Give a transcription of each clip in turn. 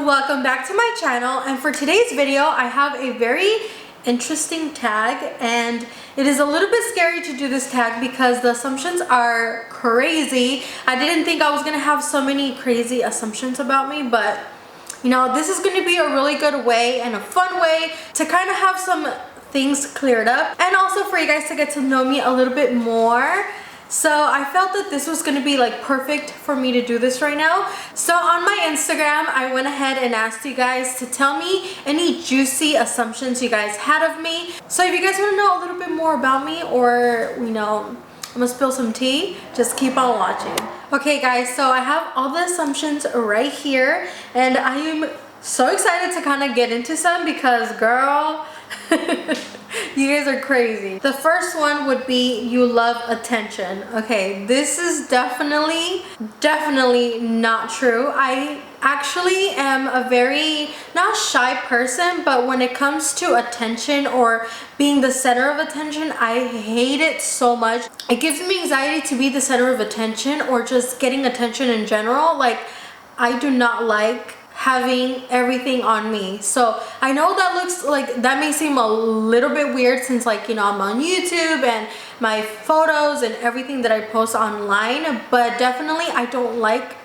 welcome back to my channel, and for today's video I have a very interesting tag, and it is a little bit scary to do this tag because the assumptions are crazy. I didn't think I was gonna have so many crazy assumptions about me, but you know, this is gonna be a really good way and a fun way to kind of have some things cleared up, and also for you guys to get to know me a little bit more. So I felt that this was gonna be like perfect for me to do this right now. So on my Instagram, I went ahead and asked you guys to tell me any juicy assumptions you guys had of me. So if you guys wanna know a little bit more about me, or you know, I'm gonna spill some tea, just keep on watching. Okay guys, so I have all the assumptions right here, and I am so excited to kind of get into some because girl, you guys are crazy. The first one would be you love attention. Okay, this is definitely not true. I actually am a very not shy person, but when it comes to attention or being the center of attention, I hate it so much. It gives me anxiety to be the center of attention or just getting attention in general. Like, I do not like having everything on me. So I know that looks like, that may seem a little bit weird since, like, you know, I'm on YouTube and my photos and everything that I post online, but definitely I don't like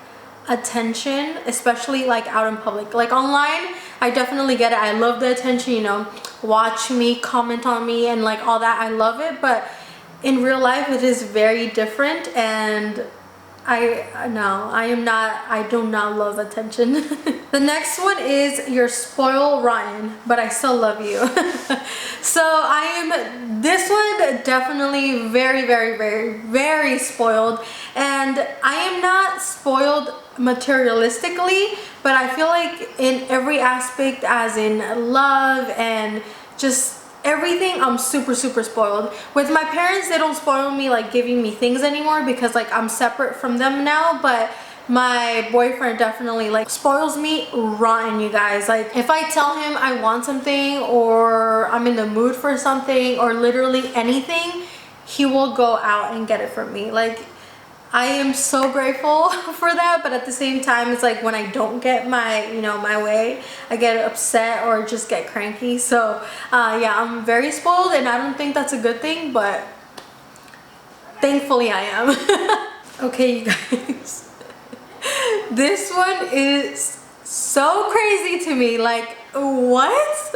attention, especially like out in public. Like online, I definitely get it. I love the attention, you know, watch me, comment on me and like all that. I love it, but in real life it is very different, and I do not love attention. The next one is you're spoiled rotten, but I still love you. So this one definitely very spoiled, and I am not spoiled materialistically, but I feel like in every aspect, as in love and just everything, I'm super spoiled. With my parents, they don't spoil me like giving me things anymore because like I'm separate from them now, but my boyfriend definitely like spoils me rotten, you guys. Like if I tell him I want something or I'm in the mood for something or literally anything, he will go out and get it for me. Like, I am so grateful for that, but at the same time, it's like when I don't get my, you know, my way, I get upset or just get cranky. So yeah, I'm very spoiled, and I don't think that's a good thing, but thankfully I am. Okay, you guys, this one is so crazy to me. Like, what?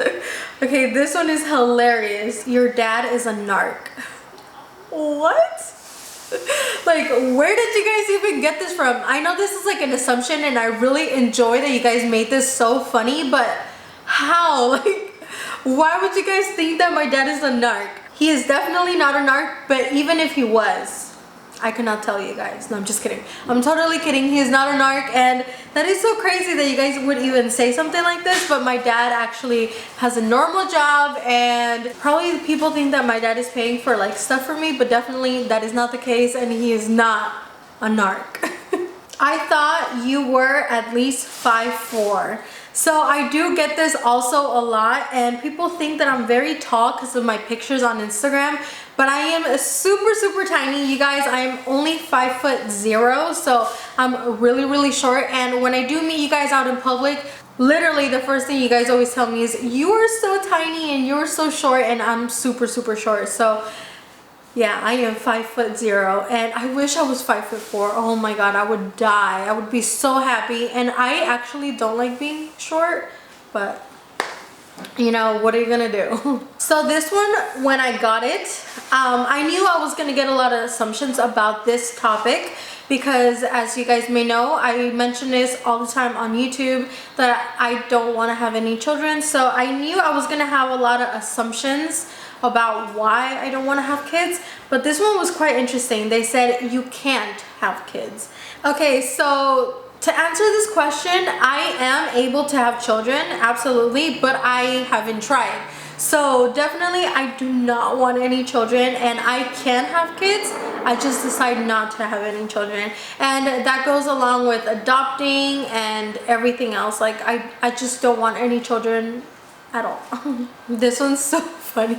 Okay, this one is hilarious. Your dad is a narc. What? Like, where did you guys even get this from? I know this is like an assumption, and I really enjoy that you guys made this so funny, but how? Like, why would you guys think that my dad is a narc? He is definitely not a narc, but even if he was, I cannot tell you guys. No, I'm just kidding. I'm totally kidding. He is not a narc, and that is so crazy that you guys would even say something like this, but my dad actually has a normal job, and probably people think that my dad is paying for like stuff for me, but definitely that is not the case, and he is not a narc. I thought you were at least 5'4". So I do get this also a lot, and people think that I'm very tall because of my pictures on Instagram, but I am super tiny, you guys. I am only 5'0", so I'm really short, and when I do meet you guys out in public, literally the first thing you guys always tell me is, you are so tiny and you're so short, and I'm super short. So yeah, I am 5'0", and I wish I was 5'4". Oh my god, I would die. I would be so happy, and I actually don't like being short, but you know, what are you gonna do? So this one, when I got it, I knew I was gonna get a lot of assumptions about this topic because, as you guys may know, I mention this all the time on YouTube that I don't want to have any children. So I knew I was gonna have a lot of assumptions about why I don't want to have kids, but this one was quite interesting. They said you can't have kids. Okay, so to answer this question, I am able to have children, absolutely, but I haven't tried. So definitely I do not want any children, and I can have kids. I just decide not to have any children, and that goes along with adopting and everything else. Like, I just don't want any children at all. This one's so funny.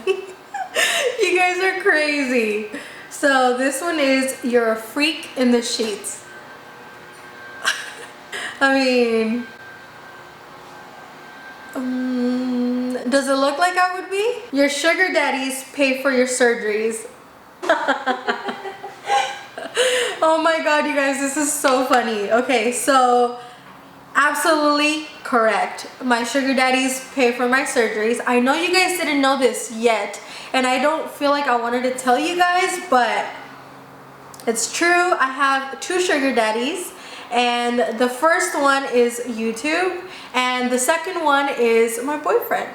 You guys are crazy. So this one is, you're a freak in the sheets. I mean, Does it look like I would be? Your sugar daddies pay for your surgeries. Oh my god, you guys, this is so funny. Okay, so absolutely correct. My sugar daddies pay for my surgeries. I know you guys didn't know this yet, and I don't feel like I wanted to tell you guys, but it's true. I have 2 sugar daddies, and the first one is YouTube, and the second one is my boyfriend.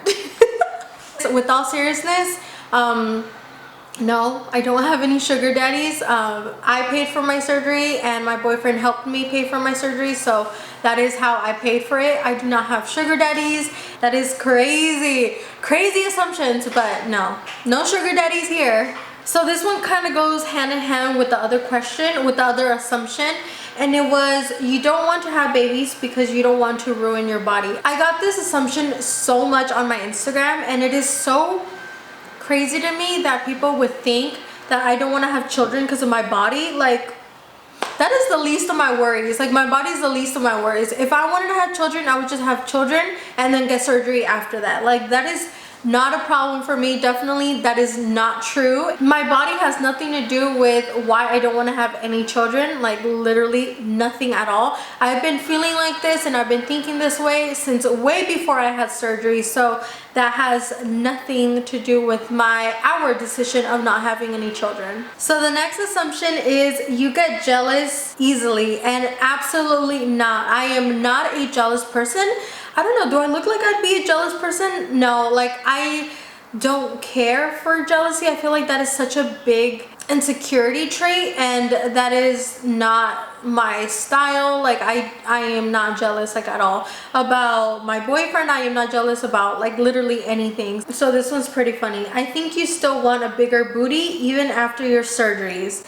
So with all seriousness, no, I don't have any sugar daddies. I paid for my surgery and my boyfriend helped me pay for my surgery, so that is how I paid for it. I do not have sugar daddies. That is crazy. Crazy assumptions, but no sugar daddies here. So this one kind of goes hand in hand with the other question, with the other assumption, and it was you don't want to have babies because you don't want to ruin your body. I got this assumption so much on my Instagram, and it is so crazy to me that people would think that I don't want to have children because of my body. Like, that is the least of my worries. Like, my body is the least of my worries. If I wanted to have children, I would just have children and then get surgery after that. Like, that is not a problem for me. Definitely that is not true. My body has nothing to do with why I don't want to have any children. Like, literally nothing at all. I've been feeling like this and I've been thinking this way since way before I had surgery, so that has nothing to do with our decision of not having any children. So the next assumption is you get jealous easily, and absolutely not. I am not a jealous person. I don't know, do I look like I'd be a jealous person? No, like, I don't care for jealousy. I feel like that is such a big insecurity trait, and that is not my style. Like, I am not jealous, like, at all. About my boyfriend, I am not jealous about, like, literally anything. So this one's pretty funny. I think you still want a bigger booty even after your surgeries.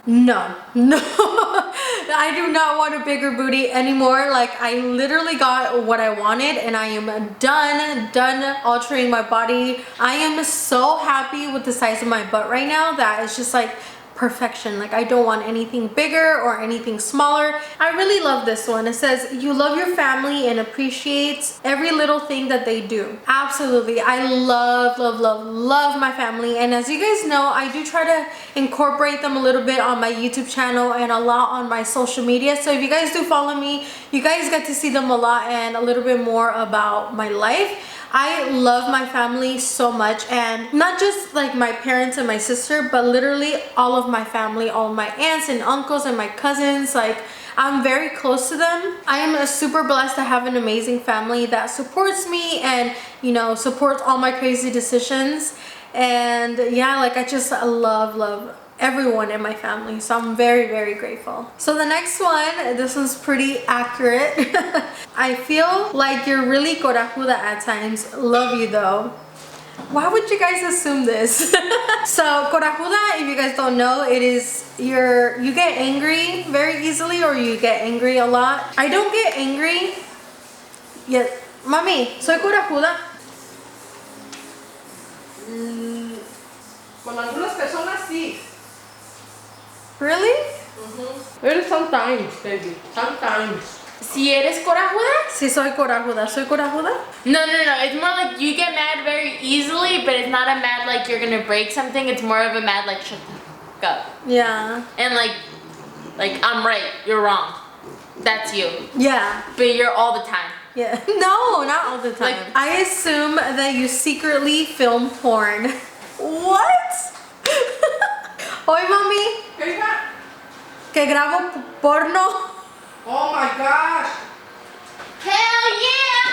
No, I do not want a bigger booty anymore. Like, I literally got what I wanted, and I am done altering my body. I am so happy with the size of my butt right now that it's just like perfection. Like, I don't want anything bigger or anything smaller. I really love this one. It says you love your family and appreciates every little thing that they do. Absolutely, I love my family, and as you guys know, I do try to incorporate them a little bit on my YouTube channel and a lot on my social media. So if you guys do follow me, you guys get to see them a lot and a little bit more about my life. I love my family so much, and not just like my parents and my sister, but literally all of my family, all of my aunts and uncles and my cousins. Like, I'm very close to them. I am super blessed to have an amazing family that supports me and, you know, supports all my crazy decisions. And yeah, like, I just love everyone in my family, so I'm very grateful. So the next one, this one's pretty accurate. I feel like you're really corajuda at times. Love you though. Why would you guys assume this? So corajuda, if you guys don't know, it is you get angry very easily, or you get angry a lot. I don't get angry yet. Mami, soy corajuda. Con algunas personas sí. Really? Well, sometimes, baby. Sometimes. Si eres corajuda? Sí, soy corajuda. ¿Soy corajuda? No. It's more like you get mad very easily, but it's not a mad like you're gonna break something. It's more of a mad like shut the fuck up. Yeah. And like I'm right, you're wrong. That's you. Yeah. But you're all the time. Yeah. No, not all the time. Like, I assume that you secretly film porn. What? Oi, mami. ¿Qué hija? Que grabo porno. Oh my gosh. hell yeah!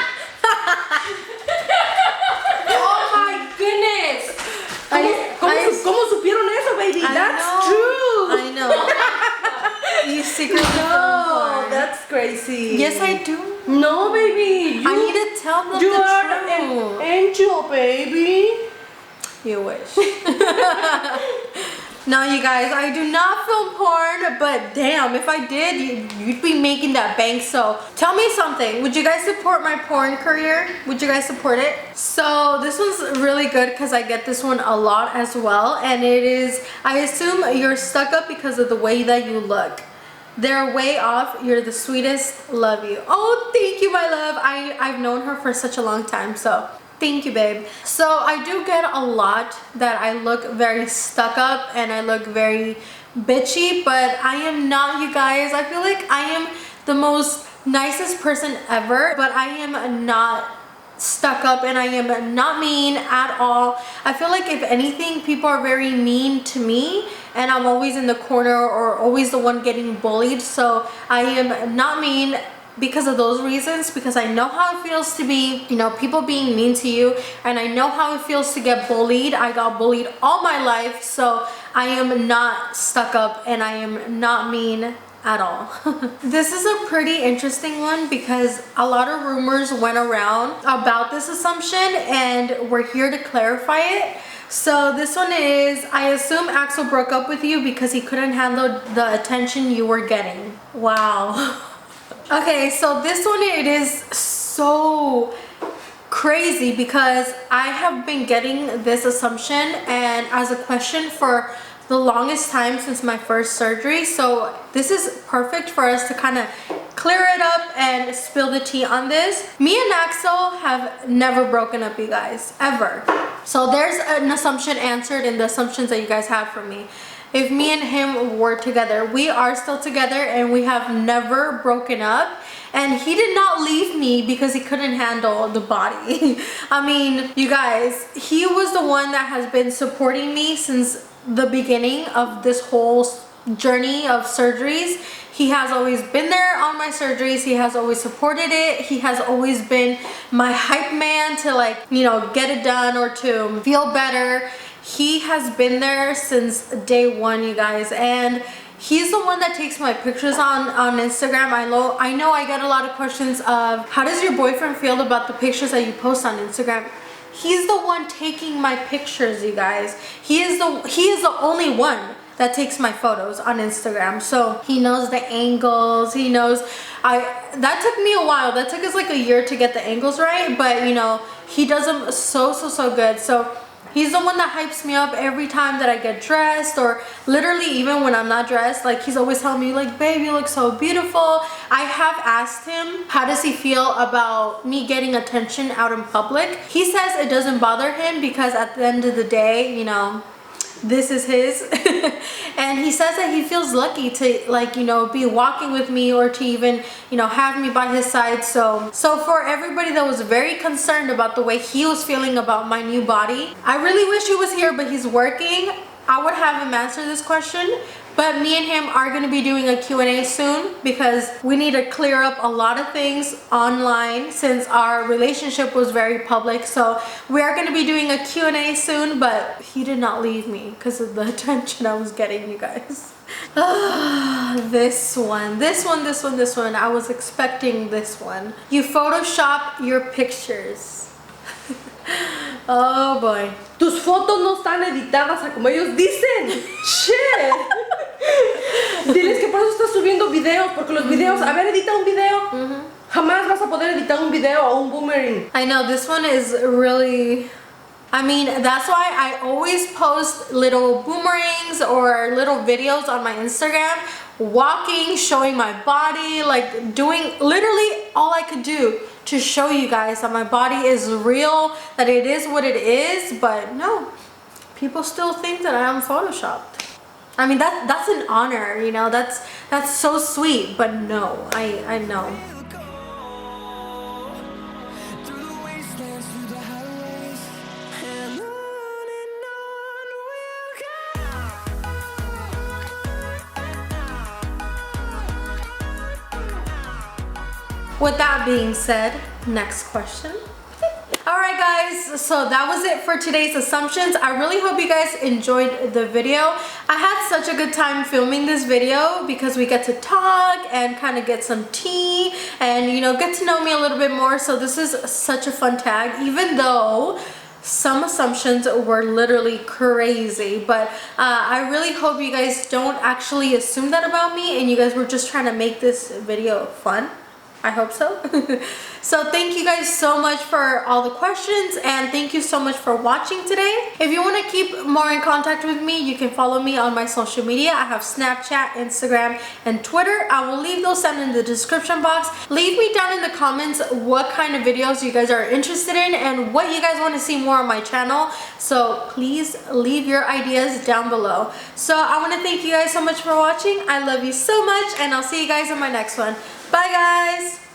Oh my goodness. ¿Cómo supieron eso, baby? That's true. I know. You secretly film porn. That's crazy. Yes, I do. No, baby. I need to tell them You the are truth. an angel, baby. You wish. No, you guys, I do not film porn, but damn, if I did, you'd be making that bank. So tell me something. Would you guys support my porn career? Would you guys support it? So this one's really good because I get this one a lot as well. And it is, I assume you're stuck up because of the way that you look. They're way off. You're the sweetest. Love you. Oh, thank you, my love. I've known her for such a long time, so thank you, babe. So I do get a lot that I look very stuck up and I look very bitchy, but I am not, you guys. I feel like I am the most nicest person ever, but I am not stuck up and I am not mean at all. I feel like if anything, people are very mean to me and I'm always in the corner or always the one getting bullied. So I am not mean because of those reasons, because I know how it feels to be, you know, people being mean to you, and I know how it feels to get bullied. I got bullied all my life, so I am not stuck up and I am not mean at all. This is a pretty interesting one because a lot of rumors went around about this assumption and we're here to clarify it. So this one is, I assume Axel broke up with you because he couldn't handle the attention you were getting. Wow. Okay, so this one, it is so crazy because I have been getting this assumption and as a question for the longest time since my first surgery. So this is perfect for us to kind of clear it up and spill the tea on this. Me and Axel have never broken up, you guys, ever. So there's an assumption answered in the assumptions that you guys have for me. If me and him were together, we are still together and we have never broken up. And he did not leave me because he couldn't handle the body. I mean, you guys, he was the one that has been supporting me since the beginning of this whole journey of surgeries. He has always been there on my surgeries. He has always supported it. He has always been my hype man to, like, you know, get it done or to feel better. He has been there since day one, you guys, and he's the one that takes my pictures on Instagram. I know I get a lot of questions of, how does your boyfriend feel about the pictures that you post on Instagram? He's the one taking my pictures, you guys. He is the only one that takes my photos on Instagram. So he knows the angles. He knows, that took me a while. That took us like a year to get the angles right, but you know, he does them so good. So he's the one that hypes me up every time that I get dressed, or literally even when I'm not dressed. Like, he's always telling me, like, babe, you look so beautiful. I have asked him, how does he feel about me getting attention out in public? He says it doesn't bother him because at the end of the day, you know, this is his. And he says that he feels lucky to, like, you know, be walking with me or to even, you know, have me by his side. So for everybody that was very concerned about the way he was feeling about my new body, I really wish he was here, but he's working. I would have him answer this question. But me and him are going to be doing a Q&A soon because we need to clear up a lot of things online since our relationship was very public. So we are going to be doing a Q&A soon, but he did not leave me because of the attention I was getting, you guys. This one. I was expecting this one. You Photoshop your pictures. Oh boy. Tus fotos no están editadas a como ellos dicen. Shit. Diles que por eso estás subiendo videos, porque los videos, a ver, edita un video. Jamás vas a poder editar un video o un boomerang. I know, this one is really, I mean, that's why I always post little boomerangs or little videos on my Instagram, walking, showing my body, like doing literally all I could do to show you guys that my body is real, that it is what it is. But no, people still think that I am photoshopped. I mean, that's an honor, you know, that's so sweet, but no, I know. With that being said, next question. Alright guys, so that was it for today's assumptions. I really hope you guys enjoyed the video. I had such a good time filming this video because we get to talk and kind of get some tea and, you know, get to know me a little bit more. So this is such a fun tag, even though some assumptions were literally crazy. But I really hope you guys don't actually assume that about me and you guys were just trying to make this video fun. I hope so. So thank you guys so much for all the questions, and thank you so much for watching today. If you want to keep more in contact with me, you can follow me on my social media. I have Snapchat, Instagram, and Twitter. I will leave those down in the description box. Leave me down in the comments what kind of videos you guys are interested in and what you guys want to see more on my channel. So please leave your ideas down below. So I want to thank you guys so much for watching. I love you so much, and I'll see you guys in my next one. Bye guys!